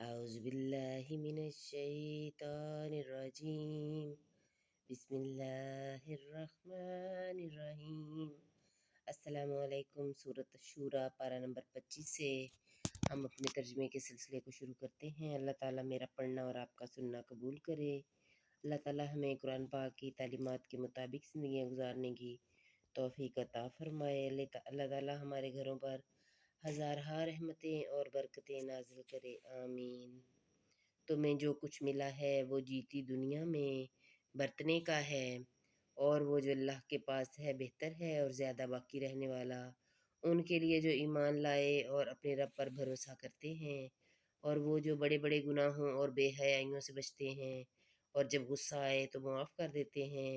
أعوذ بالله من الشيطان الرجيم بسم الله الرحمن الرحیم۔ السلام علیکم۔ سورۃ الشورى پارہ نمبر 25 سے ہم اپنے ترجمے کے سلسلے کو شروع کرتے ہیں۔ اللہ تعالیٰ میرا پڑھنا اور آپ کا سننا قبول کرے۔ اللہ تعالیٰ ہمیں قرآن پاک کی تعلیمات کے مطابق زندگیاں گزارنے کی توفیق عطا فرمائے۔ اللہ تعالیٰ ہمارے گھروں پر ہزارہا رحمتیں اور برکتیں نازل کرے، آمین۔ تمہیں جو کچھ ملا ہے وہ جیتی دنیا میں برتنے کا ہے، اور وہ جو اللہ کے پاس ہے بہتر ہے اور زیادہ باقی رہنے والا ان کے لیے جو ایمان لائے اور اپنے رب پر بھروسہ کرتے ہیں، اور وہ جو بڑے بڑے گناہوں اور بے حیائیوں سے بچتے ہیں، اور جب غصہ آئے تو معاف کر دیتے ہیں،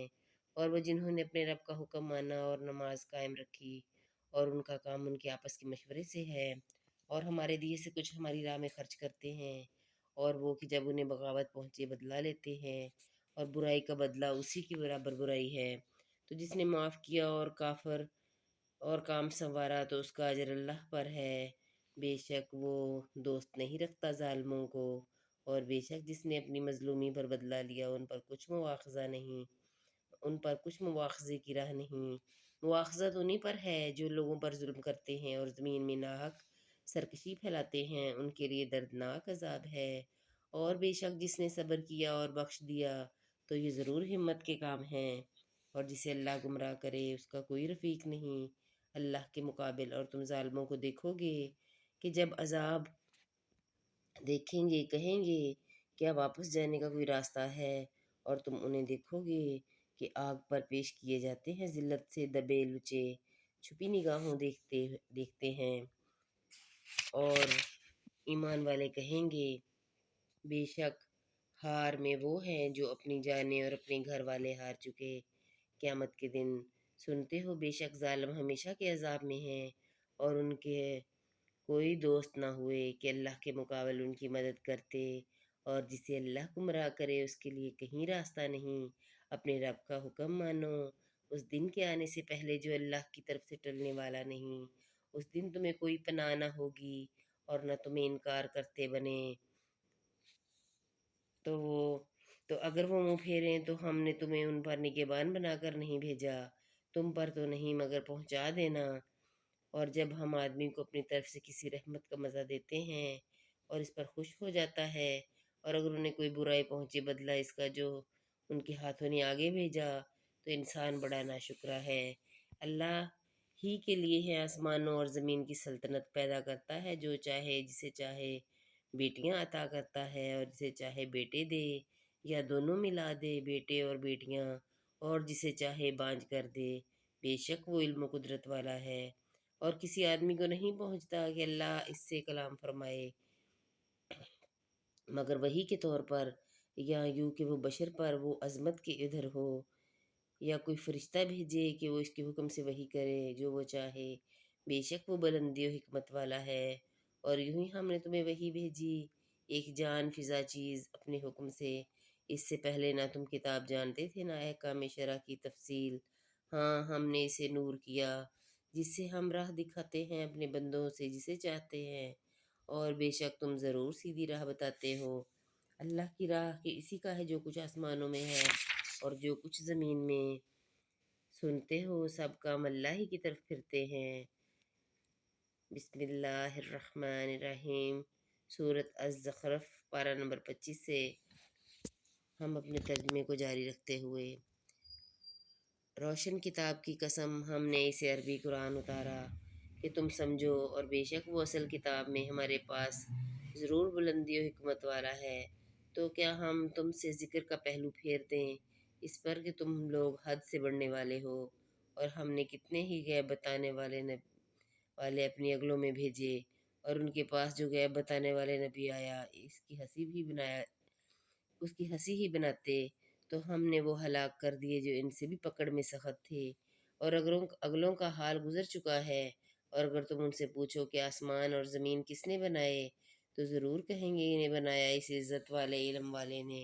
اور وہ جنہوں نے اپنے رب کا حکم مانا اور نماز قائم رکھی، اور ان کا کام ان کے آپس کے مشورے سے ہے، اور ہمارے دیے سے کچھ ہماری راہ میں خرچ کرتے ہیں، اور وہ کہ جب انہیں بغاوت پہنچے بدلہ لیتے ہیں، اور برائی کا بدلہ اسی کی برابر برائی ہے۔ تو جس نے معاف کیا اور کافر اور کام سنوارا تو اس کا اجر اللہ پر ہے، بے شک وہ دوست نہیں رکھتا ظالموں کو، اور بے شک جس نے اپنی مظلومی پر بدلہ لیا ان پر کچھ مواخذہ نہیں، ان پر کچھ مواخذے کی راہ نہیں۔ مواخذہ تو انہیں پر ہے جو لوگوں پر ظلم کرتے ہیں اور زمین میں ناحق سرکشی پھیلاتے ہیں، ان کے لیے دردناک عذاب ہے۔ اور بے شک جس نے صبر کیا اور بخش دیا تو یہ ضرور ہمت کے کام ہیں، اور جسے اللہ گمراہ کرے اس کا کوئی رفیق نہیں اللہ کے مقابل۔ اور تم ظالموں کو دیکھو گے کہ جب عذاب دیکھیں گے کہیں گے کیا واپس جانے کا کوئی راستہ ہے، اور تم انہیں دیکھو گے کہ آگ پر پیش کیے جاتے ہیں، ذلت سے دبے لچے چھپی نگاہوں دیکھتے ہیں۔ اور ایمان والے کہیں گے بے شک ہار میں وہ ہیں جو اپنی جانیں اور اپنے گھر والے ہار چکے قیامت کے دن۔ سنتے ہو بے شک ظالم ہمیشہ کے عذاب میں ہیں، اور ان کے کوئی دوست نہ ہوئے کہ اللہ کے مقابل ان کی مدد کرتے، اور جسے اللہ گمراہ کرے اس کے لیے کہیں راستہ نہیں۔ اپنے رب کا حکم مانو اس دن کے آنے سے پہلے جو اللہ کی طرف سے ٹلنے والا نہیں۔ اس دن تمہیں کوئی پناہ نہ ہوگی اور نہ تمہیں انکار کرتے بنے، تو اگر وہ منہ پھیریں تو ہم نے تمہیں ان پر نگہبان بنا کر نہیں بھیجا، تم پر تو نہیں مگر پہنچا دینا۔ اور جب ہم آدمی کو اپنی طرف سے کسی رحمت کا مزہ دیتے ہیں اور اس پر خوش ہو جاتا ہے، اور اگر انہیں کوئی برائی پہنچے بدلہ اس کا جو ان کے ہاتھوں نے آگے بھیجا، تو انسان بڑا ناشکرا ہے۔ اللہ ہی کے لیے ہے آسمانوں اور زمین کی سلطنت، پیدا کرتا ہے جو چاہے، جسے چاہے بیٹیاں عطا کرتا ہے اور جسے چاہے بیٹے دے، یا دونوں ملا دے بیٹے اور بیٹیاں، اور جسے چاہے بانجھ کر دے، بے شک وہ علم و قدرت والا ہے۔ اور کسی آدمی کو نہیں پہنچتا کہ اللہ اس سے کلام فرمائے مگر وحی کے طور پر، یا یوں کہ وہ بشر پر وہ عظمت کے ادھر ہو، یا کوئی فرشتہ بھیجے کہ وہ اس کے حکم سے وحی کرے جو وہ چاہے، بے شک وہ بلندی و حکمت والا ہے۔ اور یوں ہی ہم نے تمہیں وحی بھیجی ایک جان فضا چیز اپنے حکم سے، اس سے پہلے نہ تم کتاب جانتے تھے نہ احکام شرع کی تفصیل۔ ہاں ہم نے اسے نور کیا جس سے ہم راہ دکھاتے ہیں اپنے بندوں سے جسے چاہتے ہیں، اور بے شک تم ضرور سیدھی راہ بتاتے ہو۔ اللہ کی راہ کہ اسی کا ہے جو کچھ آسمانوں میں ہے اور جو کچھ زمین میں۔ سنتے ہو سب کام اللہ ہی کی طرف پھرتے ہیں۔ بسم اللہ الرحمن الرحیم۔ سورۃ الزخرف پارہ نمبر 25 سے ہم اپنے ترجمے کو جاری رکھتے ہوئے، روشن کتاب کی قسم ہم نے اسے عربی قرآن اتارا کہ تم سمجھو، اور بے شک وہ اصل کتاب میں ہمارے پاس ضرور بلندی و حکمت والا ہے۔ تو کیا ہم تم سے ذکر کا پہلو پھیر دیں اس پر کہ تم لوگ حد سے بڑھنے والے ہو؟ اور ہم نے کتنے ہی غیب بتانے والے اپنی اگلوں میں بھیجے، اور ان کے پاس جو غیب بتانے والے نبی آیا اس کی ہنسی ہی بناتے، تو ہم نے وہ ہلاک کر دیے جو ان سے بھی پکڑ میں سخت تھے، اور اگلوں کا حال گزر چکا ہے۔ اور اگر تم ان سے پوچھو کہ آسمان اور زمین کس نے بنائے تو ضرور کہیں گے انہیں بنایا اس عزت والے علم والے نے،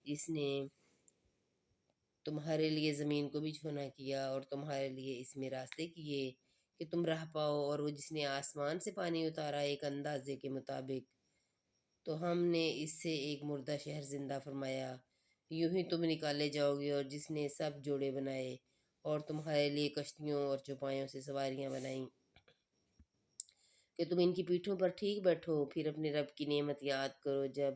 جس نے تمہارے لیے زمین کو بھی چھونا کیا اور تمہارے لیے اس میں راستے کیے کہ تم راہ پاؤ، اور وہ جس نے آسمان سے پانی اتارا ایک اندازے کے مطابق، تو ہم نے اس سے ایک مردہ شہر زندہ فرمایا، یوں ہی تم نکالے جاؤ گے، اور جس نے سب جوڑے بنائے اور تمہارے لیے کشتیوں اور چوپایوں سے سواریاں بنائیں کہ تم ان کی پیٹھوں پر ٹھیک بیٹھو، پھر اپنے رب کی نعمت یاد کرو جب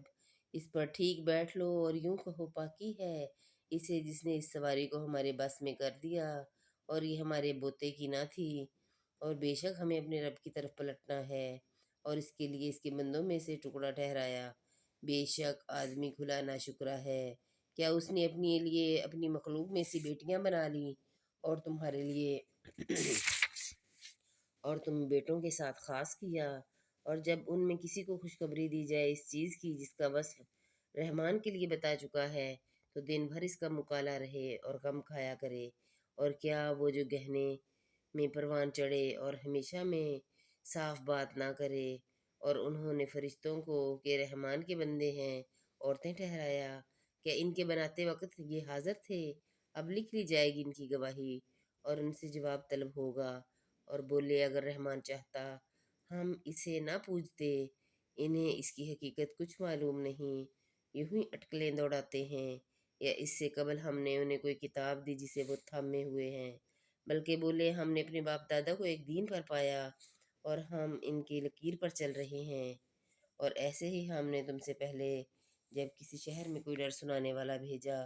اس پر ٹھیک بیٹھ لو، اور یوں کہو پاکی ہے اسے جس نے اس سواری کو ہمارے بس میں کر دیا، اور یہ ہمارے بوتے کی نہ تھی، اور بے شک ہمیں اپنے رب کی طرف پلٹنا ہے، اور اس کے لیے اس کے بندوں میں سے ٹکڑا ٹھہرایا۔ بے شک آدمی کھلا ناشکرا ہے، کیا اس نے اپنے لیے اپنی مخلوق میں سے بیٹیاں بنا لی، اور تمہارے لیے اور تم بیٹوں کے ساتھ خاص کیا۔ اور جب ان میں کسی کو خوشخبری دی جائے اس چیز کی جس کا وصف رحمان کے لیے بتا چکا ہے، تو دن بھر اس کا مکالہ رہے اور غم کھایا کرے، اور کیا وہ جو گہنے میں پروان چڑھے اور ہمیشہ میں صاف بات نہ کرے، اور انہوں نے فرشتوں کو کہ رحمان کے بندے ہیں عورتیں ٹھہرایا، کیا ان کے بناتے وقت یہ حاضر تھے؟ اب لکھ لی جائے گی ان کی گواہی، اور ان سے جواب طلب ہوگا، اور بولے اگر رحمان چاہتا ہم اسے نہ پوجتے، انہیں اس کی حقیقت کچھ معلوم نہیں، یوں ہی اٹکلیں دوڑاتے ہیں، یا اس سے قبل ہم نے انہیں کوئی کتاب دی جسے وہ تھامے ہوئے ہیں، بلکہ بولے ہم نے اپنے باپ دادا کو ایک دین پر پایا اور ہم ان کی لکیر پر چل رہے ہیں۔ اور ایسے ہی ہم نے تم سے پہلے جب کسی شہر میں کوئی ڈر سنانے والا بھیجا،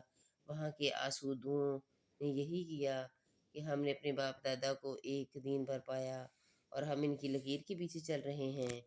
وہاں کے آسودوں نے یہی کیا کہ ہم نے اپنے باپ دادا کو ایک دین پر پایا اور ہم ان کی لکیر کے پیچھے چل رہے ہیں۔